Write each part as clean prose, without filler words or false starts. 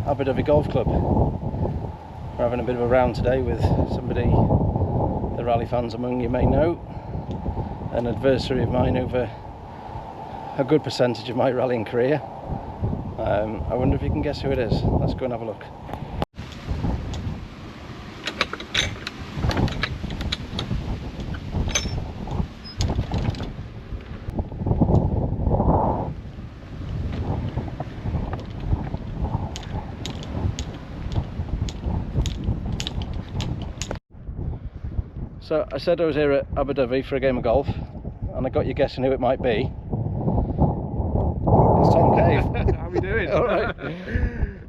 Aberdovey Golf Club. We're having a bit of a round today with somebody the rally fans among you may know, an adversary of mine over a good percentage of my rallying career. I wonder if you can guess who it is. Let's go and have a look. So I said I was here at Aberdovey for a game of golf, and I got you guessing who it might be. It's Tom Cave. How are we doing? All right.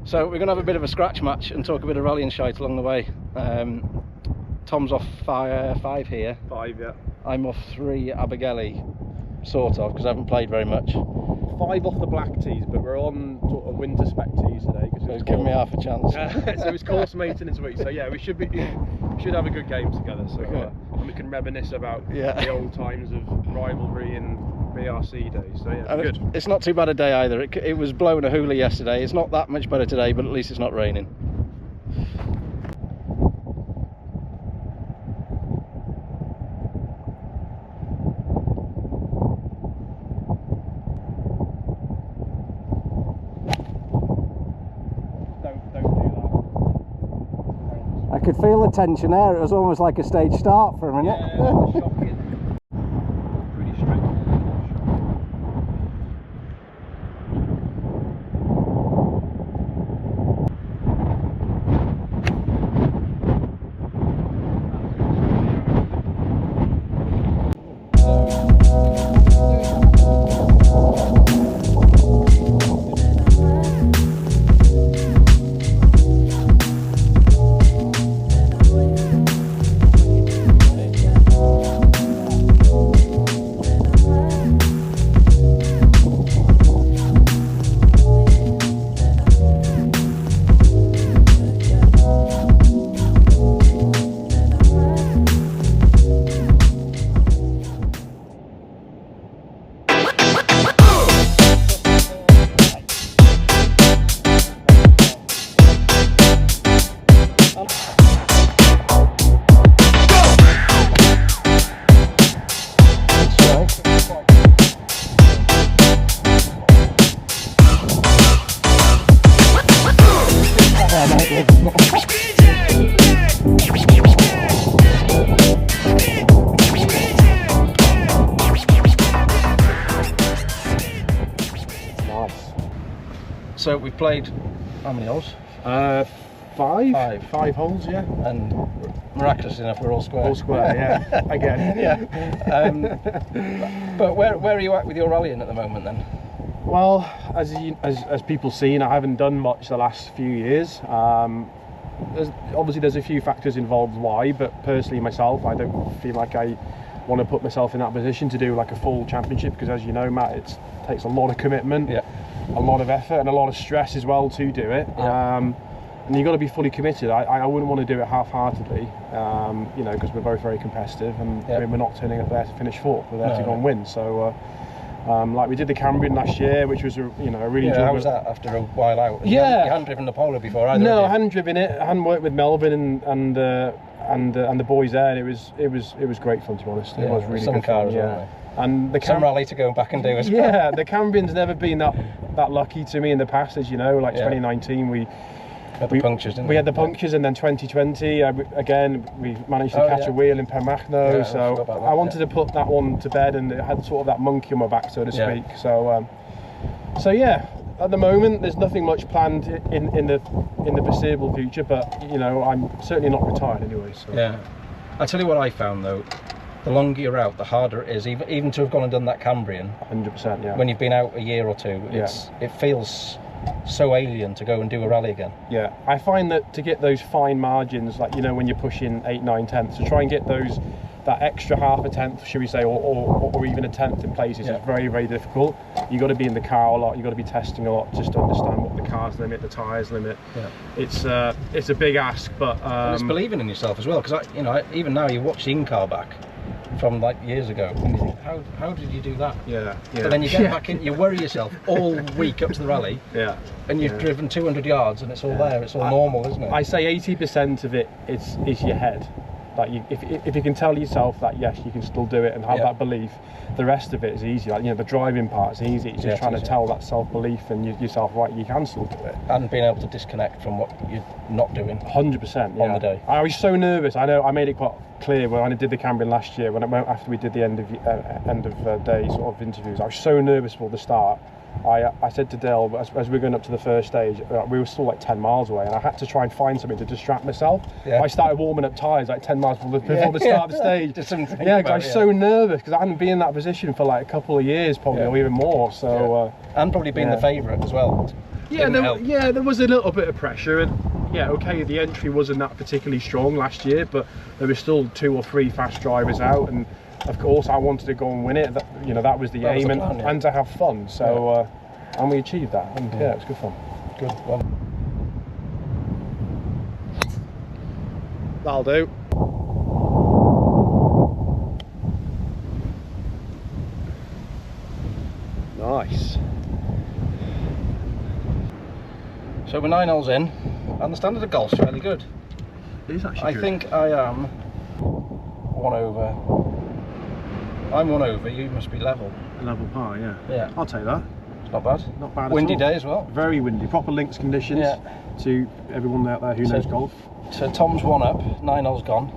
So we're going to have a bit of a scratch match and talk a bit of rallying shite along the way. Tom's off five here. 5, yeah. I'm off 3 Abergelly, sort of, because I haven't played very much. 5 off the black tees, but we're on sort of winter spec tees today. So it's given me half a chance. So it's course maintenance week. So yeah, we should have a good game together. So and we can reminisce about the old times of rivalry and BRC days. So yeah, good. It's not too bad a day either. It was blowing a hoolie yesterday. It's not that much better today, but at least it's not raining. I could feel the tension there. It was almost like a stage start for a minute. Yeah, shocking. Pretty straight. So we've played how many holes? 5 holes, yeah. And miraculously enough, we're all square. All square, yeah. Again. Yeah. But where are you at with your rallying at the moment then? Well, as people seen, I haven't done much the last few years. There's a few factors involved why, but personally myself, I don't feel like I want to put myself in that position to do like a full championship, because as you know, Matt, it takes a lot of commitment, a lot of effort and a lot of stress as well to do it. And you've got to be fully committed. I wouldn't want to do it half-heartedly, you know, because we're both very competitive, and I mean, we're not turning up there to finish 4th. We're there to go and win. So like we did the Cambrian last year, which was a really enjoyable. How was that after a while out? You hadn't driven the Polo before either? No, I hadn't driven it. I hadn't worked with Melvin and the boys there, and it was great fun, to be honest. It was really good fun. And the some rally to go back and do as well. Yeah, the Cambrian's never been that lucky to me in the past, as you know. Like 2019, we had the punctures, didn't we? We had the punctures, and then 2020 again we managed to catch a wheel in Penmachno. So I wanted to put that one to bed, and it had sort of that monkey on my back, so to speak. So yeah, at the moment there's nothing much planned in the foreseeable future, but you know, I'm certainly not retired anyway. So yeah, I tell you what I found though. The longer you're out, the harder it is, even to have gone and done that Cambrian. 100%, yeah. When you've been out a year or two, it feels so alien to go and do a rally again. Yeah, I find that to get those fine margins, like, you know, when you're pushing 8, 9 tenths, to try and get that extra half a tenth, should we say, or even a tenth in places is very, very difficult. You've got to be in the car a lot, you've got to be testing a lot just to understand what the car's limit, the tyres limit. Yeah. It's a big ask, but and it's believing in yourself as well, because even now you watch the in-car back, from like years ago, and you think, how did you do that? Yeah. But then you get back in, you worry yourself all week up to the rally, and you've driven 200 yards, and it's all there. It's all normal, isn't it? I say 80% of it is your head. Like if you can tell yourself that yes, you can still do it and have that belief, the rest of it is easy. Like, you know, the driving part's easy. It's just trying to tell that self-belief and yourself, right, you can still do it. And being able to disconnect from what you're not doing. 100% on the day. I was so nervous. I know I made it quite clear when I did the Cambrian last year, after we did the end of day sort of interviews. I was so nervous for the start. I said to Dale, as we were going up to the first stage, we were still like 10 miles away, and I had to try and find something to distract myself. I started warming up tyres like 10 miles before the start of the stage. Just something because I was so nervous, because I hadn't been in that position for like a couple of years probably, or even more. So and probably being the favourite as well. There was a little bit of pressure, and okay, the entry wasn't that particularly strong last year, but there were still 2 or 3 fast drivers out, and of course I wanted to go and win it. That was the aim, and to have fun. So and we achieved that, and it was good fun. Good. Well, that'll do. Nice. So we're 9 holes in, and the standard of golf's fairly good. It is actually good. I think I am 1 over. I'm 1 over, you must be level. Level par, yeah. Yeah. I'll take that. It's not bad. Not bad Windy at all. day as well. Very windy. Proper links conditions to everyone out there who knows golf. So Tom's 1 up, 9 holes gone.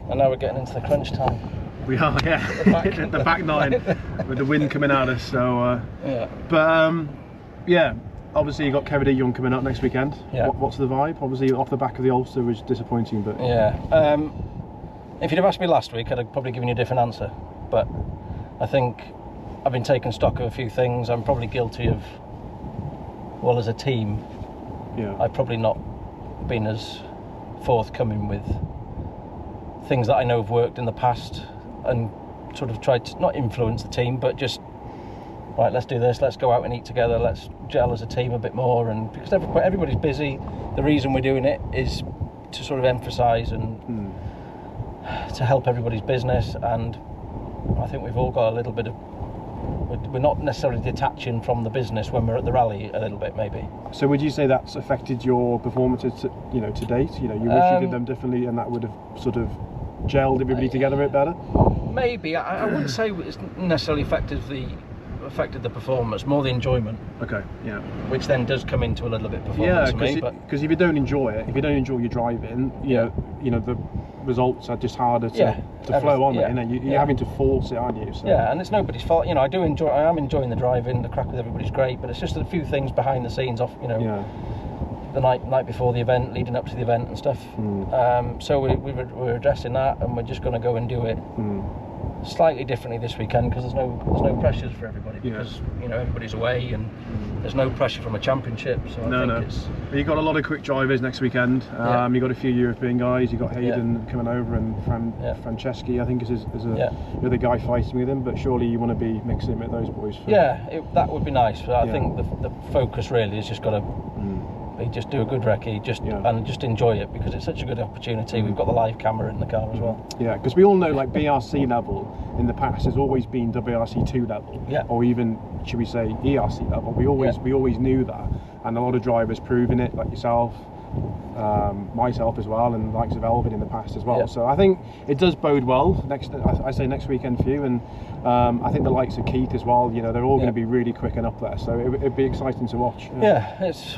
And now we're getting into the crunch time. We are, yeah. The back 9 with the wind coming at us, so... But, obviously you got Kevin D. Young coming up next weekend. Yeah. What's the vibe? Obviously off the back of the Ulster was disappointing, but... Yeah. If you'd have asked me last week, I'd have probably given you a different answer. But I think I've been taking stock of a few things. I'm probably guilty of, well, as a team, I've probably not been as forthcoming with things that I know have worked in the past, and sort of tried to not influence the team, but just, right, let's do this, let's go out and eat together, let's gel as a team a bit more. And because everybody's busy, the reason we're doing it is to sort of emphasise and to help everybody's business. And I think we've all got a little bit of, we're not necessarily detaching from the business when we're at the rally a little bit, maybe. So would you say that's affected your performances to date? You wish you did them differently, and that would have sort of gelled everybody together a bit better? Maybe. I wouldn't say it's necessarily affected the performance, more the enjoyment. Okay, yeah. Which then does come into a little bit performance for me. Because if you don't enjoy it, if you don't enjoy your driving, the results are just harder to flow on. You're having to force it, aren't you? So. Yeah, and it's nobody's fault. I am enjoying the driving. The crack with everybody's great, but it's just a few things behind the scenes off. The night before the event, leading up to the event and stuff. So we're addressing that, and we're just going to go and do it slightly differently this weekend, because there's no pressures for everybody, because everybody's away, and there's no pressure from a championship. So I think you got a lot of quick drivers next weekend. You got a few European guys. You got Hayden coming over, and Franceschi, I think is the other guy fighting with him. But surely you want to be mixing with those boys. That would be nice. But I think the focus really is just got to. Just do a good recce, and just enjoy it, because it's such a good opportunity. We've got the live camera in the car as well. Yeah, because we all know, like, BRC level in the past has always been WRC2 level, or even, should we say, ERC level. We always knew that, and a lot of drivers proving it, like yourself, myself as well, and the likes of Elvin in the past as well. So I think it does bode well next weekend for you, and I think the likes of Keith as well. They're all going to be really quick and up there, so it'd be exciting to watch. It's.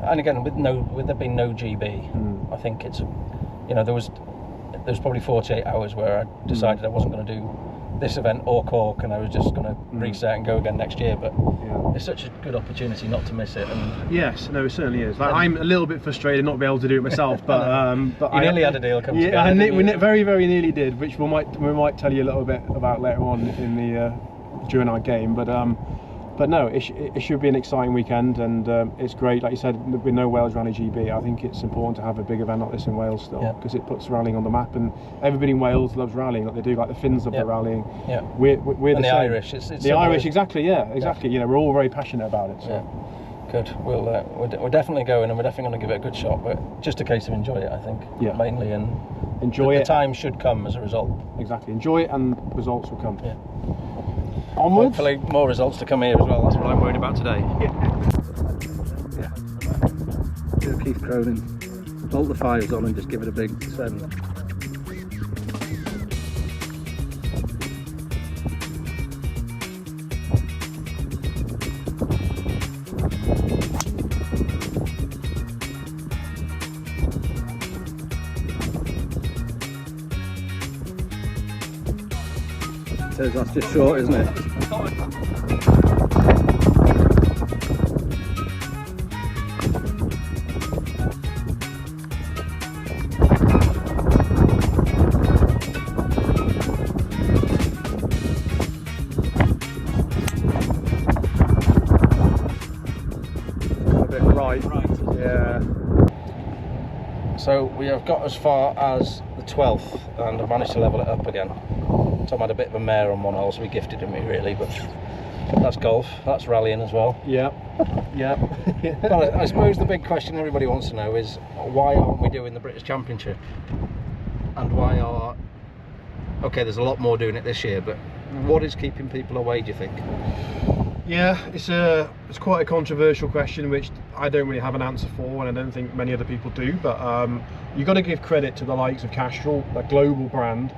And again, with there being no GB, I think it's, there's probably 48 hours where I decided I wasn't going to do this event or Cork, and I was just going to reset and go again next year. But it's such a good opportunity not to miss it. And yes, no, it certainly is. Like, I'm a little bit frustrated not to be able to do it myself, but you nearly had a deal come together. We very, very nearly did, which we might tell you a little bit about later on in the during our game, But no, it should be an exciting weekend, and it's great. Like you said, with no Wales Rally GB, I think it's important to have a big event like this in Wales still, because it puts rallying on the map, and everybody in Wales loves rallying, like they do, like the Finns love the rallying. Yeah. We're and the same. Irish. It's the Irish, exactly. Yeah, exactly. We're all very passionate about it. So. Good. We're definitely going, and we're definitely going to give it a good shot. But just a case of enjoy it, I think. Yeah. Mainly, and enjoy it. The time should come as a result. Exactly. Enjoy it, and results will come. Yeah. Onwards. Hopefully, more results to come here as well. That's what I'm worried about today. Yeah. Keith Cronin. Bolt the 5s on and just give it a big send. That's just short, isn't it? A bit right. Yeah. So we have got as far as the 12th and I've managed to level it up again. Tom had a bit of a mare on one hole, so he gifted it me really, but that's golf, that's rallying as well. Yeah. Yeah. Well, I suppose the big question everybody wants to know is why aren't we doing the British Championship? And why are... Okay, there's a lot more doing it this year, but what is keeping people away, do you think? Yeah, it's quite a controversial question, which I don't really have an answer for, and I don't think many other people do. But you've got to give credit to the likes of Castrol, a global brand,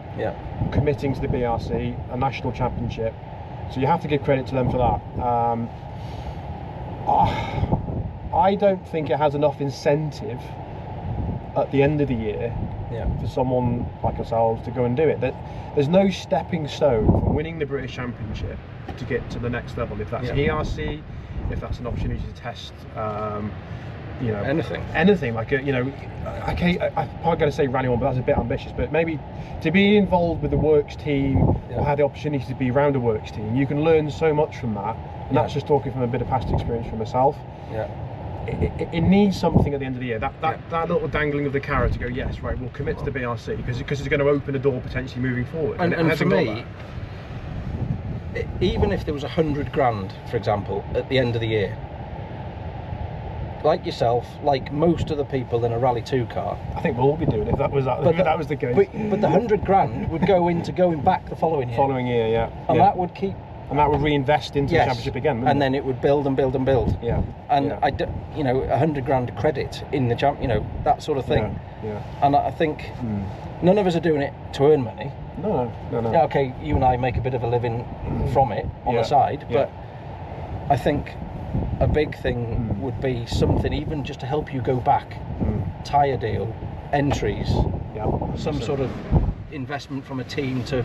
committing to the BRC, a national championship. So you have to give credit to them for that. I don't think it has enough incentive at the end of the year for someone like ourselves to go and do it. There's no stepping stone from winning the British Championship to get to the next level. If that's ERC, if that's an opportunity to test, anything like I'm probably going to say Rally 1, but that's a bit ambitious. But maybe to be involved with the works team or have the opportunity to be around a works team, you can learn so much from that. And that's just talking from a bit of past experience for myself. It needs something at the end of the year. That little dangling of the carrot to go, yes, right, we'll commit to the BRC because it's going to open a door potentially moving forward. And for me, even if there was 100 grand, for example, at the end of the year, like yourself, like most of the people in a Rally 2 car, I think we'll all be doing it if that was the case. But the 100 grand would go into going back the following year. And that would keep. And that would reinvest into the championship again, and then it would build and build and build. And 100 grand credit in the that sort of thing. And I think none of us are doing it to earn money. No. Yeah, okay, you and I make a bit of a living from it on the side, but I think a big thing would be something even just to help you go back. Tyre deal, entries, some sort of investment from a team to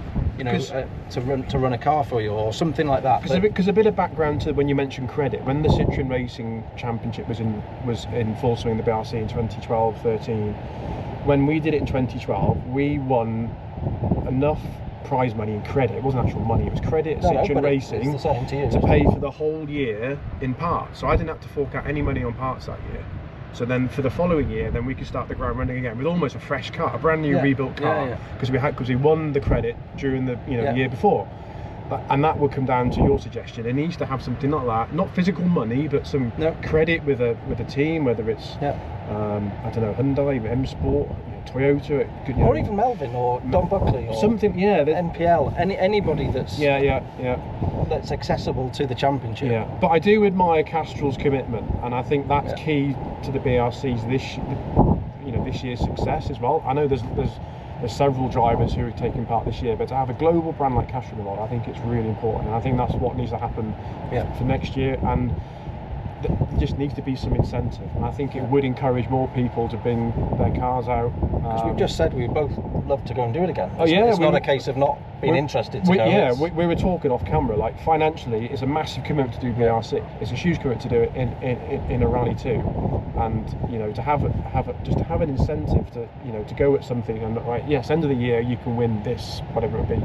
to run a car for you or something like that. Because a bit of background to when you mentioned credit, when the Citroen Racing Championship was in full swing, the BRC in 2012-13, when we did it in 2012, we won enough prize money and credit. It wasn't actual money, it was credit at Citroen Racing it's the same to you, to pay for the whole year in parts. So I didn't have to fork out any money on parts that year. So then for the following year, then we could start the ground running again with almost a fresh car, a brand new rebuilt car, because we won the credit during the the year before. And that would come down to your suggestion. It needs to have something like that, not physical money, but some credit with a team, whether it's I don't know, Hyundai, M Sport, Toyota, or even Melvin or Don Buckley or something. NPL, anybody that's that's accessible to the championship. But I do admire Castrol's commitment, and I think that's key to the BRC's this year's success as well. I know there's several drivers who are taking part this year, but to have a global brand like Castrol involved, I think it's really important, and I think that's what needs to happen for next year. And there just needs to be some incentive, and I think it would encourage more people to bring their cars out. Because we've just said we both love to go and do it again. It's not a case of not being interested to go. We were talking off camera, like financially it's a massive commitment to do BRC. It's a huge commitment to do it in a Rally 2, and to have an incentive to go at something and end of the year you can win this, whatever it be.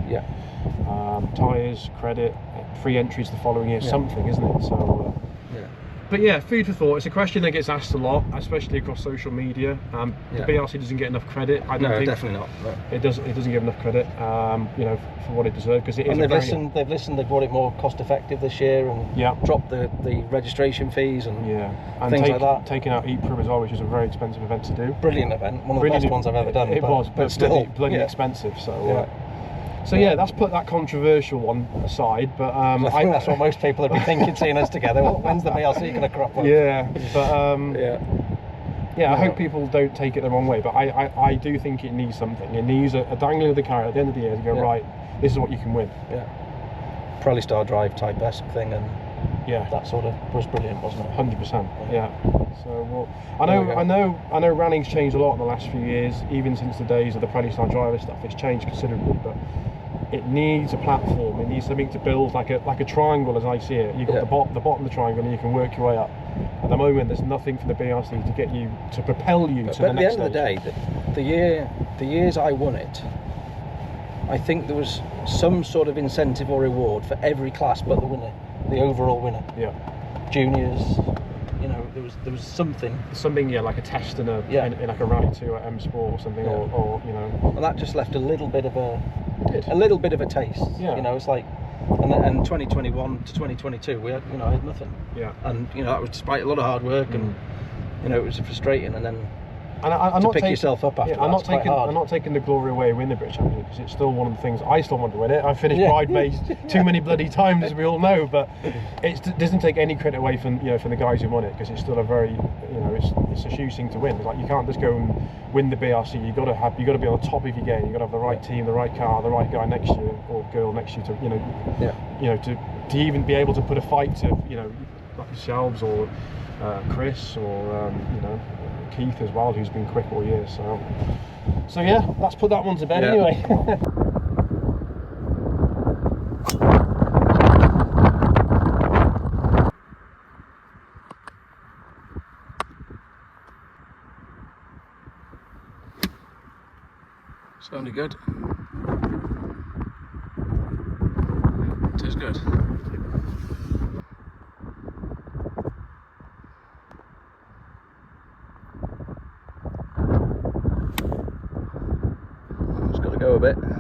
Tyres, credit, free entries the following year, something, isn't it? So But yeah, food for thought. It's a question that gets asked a lot, especially across social media. The BRC doesn't get enough credit. I don't think. Definitely not. No. It doesn't give enough credit, you know, for what it deserves, because it is. And they've listened. They've brought it more cost effective this year, and dropped the registration fees and things like that. Taking out EPRIM as well, which is a very expensive event to do. Brilliant event, one of the best ones I've ever done. It was, but still bloody expensive. So. So yeah, let's put that controversial one aside. But I think that's what most people would be thinking, seeing us together. When's the BRC going to crop up? Yeah, but I hope people don't take it the wrong way. But I do think it needs something. It needs a dangling of the carrot at the end of the year to go, right, this is what you can win. Yeah. Probably Star Drive type-esque thing, and that sort of was brilliant, wasn't it? 100%. Yeah. So I know running's changed a lot in the last few years, even since the days of the Prally Star Driver stuff. It's changed considerably, but it needs a platform. It needs something to build, like a triangle, as I see it. You've got the bottom of the triangle, and you can work your way up. At the moment, there's nothing for the BRC to get you to propel you to the next stage. But at the end of the day, the years I won it, I think there was some sort of incentive or reward for every class but the winner, the overall winner. Yeah. Juniors, you know, there was something. Like a test in like a Rally 2 at M Sport or something, or you know. And that just left a little bit of a taste. Yeah. You know, it's like, and 2021 to 2022, we had, I had nothing. Yeah. And that was despite a lot of hard work, and it was frustrating, and then. And I'm to not pick yourself up after I'm not taking the glory away of winning the British Championship, because it's still one of the things I still want to win it. I've finished bridesmaids too many bloody times, as we all know, but it doesn't take any credit away from from the guys who won it, because it's still a very it's a huge thing to win. It's like, you can't just go and win the BRC. You got to be on the top of your game. You got to have the right team, the right car, the right guy next to you or girl next to you to even be able to put a fight to like yourselves or Chris or Keith as well, who's been quick all year. So yeah, let's put that one to bed anyway. Sounded good. It is good. Go a bit. No,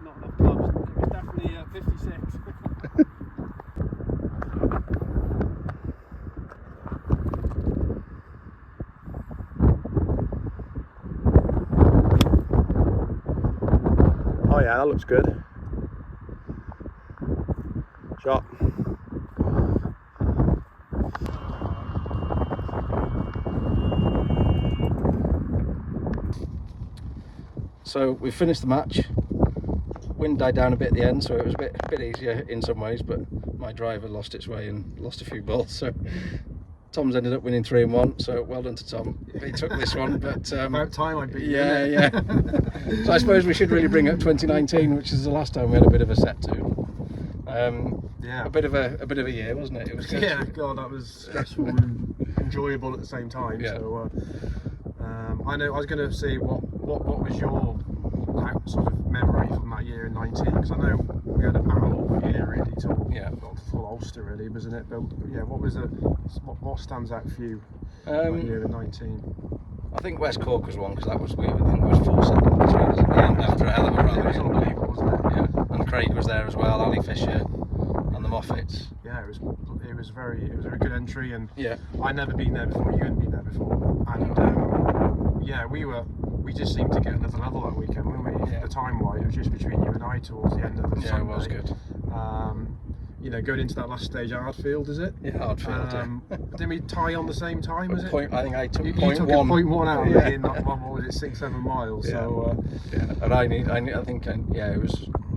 not enough clubs. It was definitely 56. Oh yeah, that looks good. Shot. So we finished the match. Wind died down a bit at the end, so it was a bit easier in some ways, but my driver lost its way and lost a few balls, so Tom's ended up winning 3 and 1, so well done to Tom. He took this one, but about time I beat you. Yeah. So I suppose we should really bring up 2019, which is the last time we had a bit of a set to. A bit of a year, wasn't it? It was good. Yeah, God, that was stressful and enjoyable at the same time. Yeah. So I know I was going to say what was your sort of memory from that year in 19? Because I know we had a battle all year really till got to full Ulster really, wasn't it? But yeah, what stands out for you that year in 19? I think West Cork was one, because I think it was 4-7 between us at the end after a hell of a run. It was unbelievable, wasn't it? Yeah, and Craig was there as well, Ali Fisher and the Moffats. Yeah, it was a very good entry, and yeah, I'd never been there before. You hadn't been there before, and yeah, we just seemed to get another level that weekend, weren't we? Yeah. The time-wise, it was just between you and I towards the end of the Sunday. Yeah, it was good. Going into that last stage, Ardfield, is it? Yeah, Ardfield. Didn't we tie on the same time? Was it? I think I took you point took one. Point one out of it in what was it, 6-7 miles? Yeah. So and I think it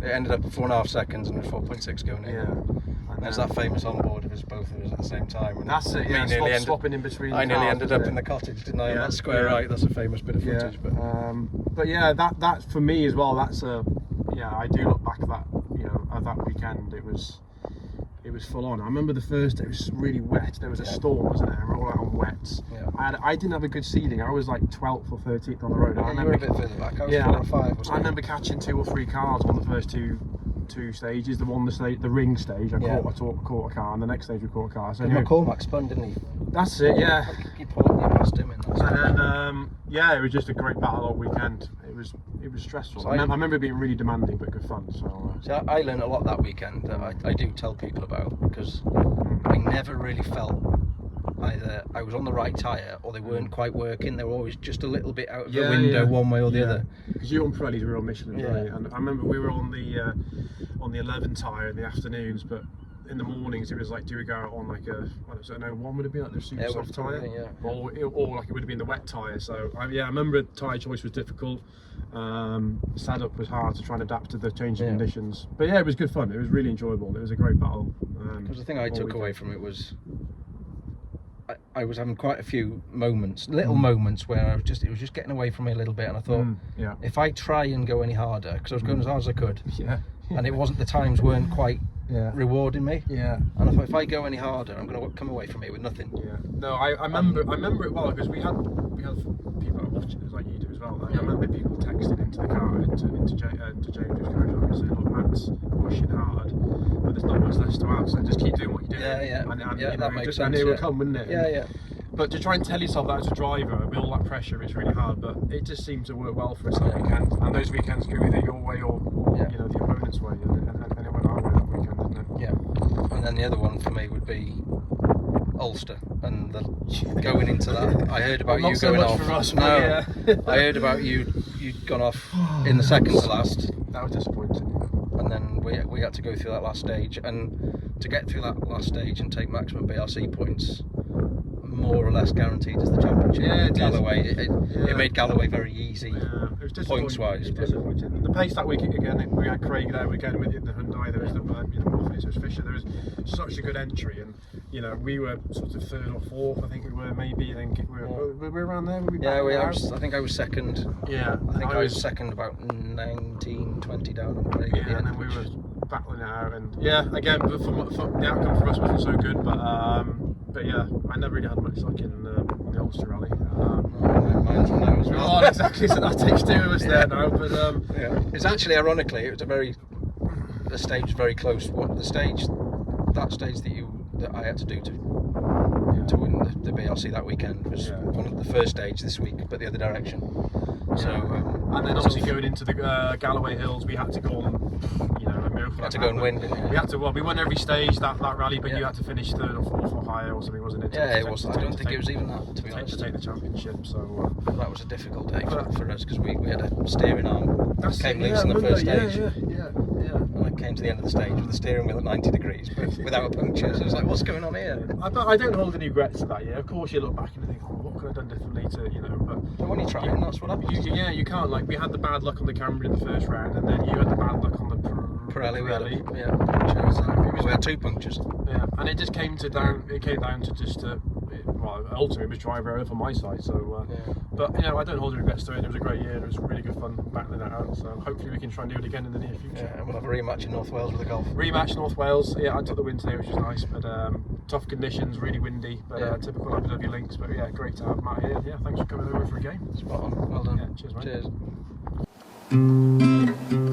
ended up at 4.5 seconds and 4.6 going in. Yeah. And there's that famous onboard of us both of us at the same time. And that's it. Yeah, swapping in between. I nearly ended up in the cottage, didn't I? Yeah, on that square right. That's a famous bit of footage. But yeah, that for me as well. That's I do look back at that. At that weekend, it was full on. I remember the first day, it was really wet. There was a storm, wasn't there? And we're all out on wets. Yeah. I didn't have a good seeding. I was like 12th or 13th on the road. Yeah, I remember, you were a bit further back. I was 4 or 5 or something. I remember catching 2 or 3 cars on the first 2 2 stages. The ring stage, I caught a car, and the next stage we caught a car. So anyway, McCormack spun, didn't he? that's it, yeah. You passed him in that stage. And then, yeah, it was just a great battle all weekend. It was stressful. So I remember it being really demanding, but good fun. So I learned a lot that weekend that I do tell people about, because I never really felt either I was on the right tyre or they weren't quite working. They were always just a little bit out of the window, one way or the other. Because you on Pirellis, we were on Michelin, right? And I remember we were on the 11 tyre in the afternoons, but in the mornings it was like, do we go out on like a, I don't know, one would it be like the super soft tyre, or like it would have been the wet tyre. So I remember tyre choice was difficult. Setup was hard to try and adapt to the changing conditions, but yeah, it was good fun. It was really enjoyable. It was a great battle. Because the thing I took away from it was I was having quite a few moments, little moments, where it was just getting away from me a little bit, and I thought, if I try and go any harder, because I was going as hard as I could, and it wasn't, the times weren't quite rewarding me, and I thought, if I go any harder, I'm going to come away from it with nothing. No, I remember it well, because we had people watching us like you do as well. Like, I remember people texting into the car, into James's car, saying, look, Matt's pushing hard, but there's not much less to have, so just keep doing what you're doing. And you know, that makes sense. And it will come, wouldn't it? Yeah. But to try and tell yourself that as a driver with all that pressure is really hard, but it just seemed to work well for us that weekend. And those weekends go either your way or you know, the opponent's way, and it went our way that weekend, didn't it? Yeah. And then the other one for me would be Ulster, and going into that, I heard about you going off. I heard about you'd gone off in the second to last. That was disappointing. And then we had to go through that last stage, and to get through that last stage and take maximum BRC points, more or less guaranteed as the championship. Yeah, it Galloway. It made Galloway very easy, points wise. Disappointing. The pace that week again, we had Craig there again with the Hyundai. There was the Moffitt, there was Fisher. There was such a good entry, and you know, we were sort of 3rd or 4th. I think we were maybe. I think we were around there. I think I was second. Yeah, I think I was second, about 19, 20 down on Craig. Yeah, and then we were battling it out, and again, but the outcome for us wasn't so good, but yeah, I never really had much luck in the Ulster Rally. Mine's from now as well. Oh, exactly. So that takes 2 of us there now. But it's actually, ironically, it was the stage was very close. That stage that I had to do to win the BRC that weekend was one of the first stage this week, but the other direction. So and then obviously going into the Galloway Hills, we had to go on, you know, a miracle. Had to go and win, didn't you? We had to. Well, we won every stage that rally, but you had to finish 3rd or 4th or higher or something, wasn't it? It was. I don't think it was even that, to be honest. To take the championship, so that was a difficult day for us, because we had a steering arm that came loose in the first stage. And I came to the end of the stage with the steering wheel at 90 degrees, but without a puncture. So I was like, what's going on here? I don't hold any regrets to that year. Of course, you look back and think, what could I have done differently to, you know? But when you try, that's what happens. You can't. Like, we had the bad luck on the Camry in the first round, and then you had the bad luck on the Pirelli. We had 2 punctures. Yeah, and it just came down to just ultimately it was driver error for my side. So, but you know, I don't hold any regrets to it. It was a great year. It was really good fun battling that out. So hopefully we can try and do it again in the near future. Yeah, and we'll have a rematch in North Wales with the golf. Rematch North Wales. Yeah, I took the win today, which was nice, but tough conditions, really windy, but typical Aberdovey links. But yeah, great to have Matt here. Yeah, thanks for coming over for a game. Spot on. Well done. Yeah, cheers, mate. Cheers.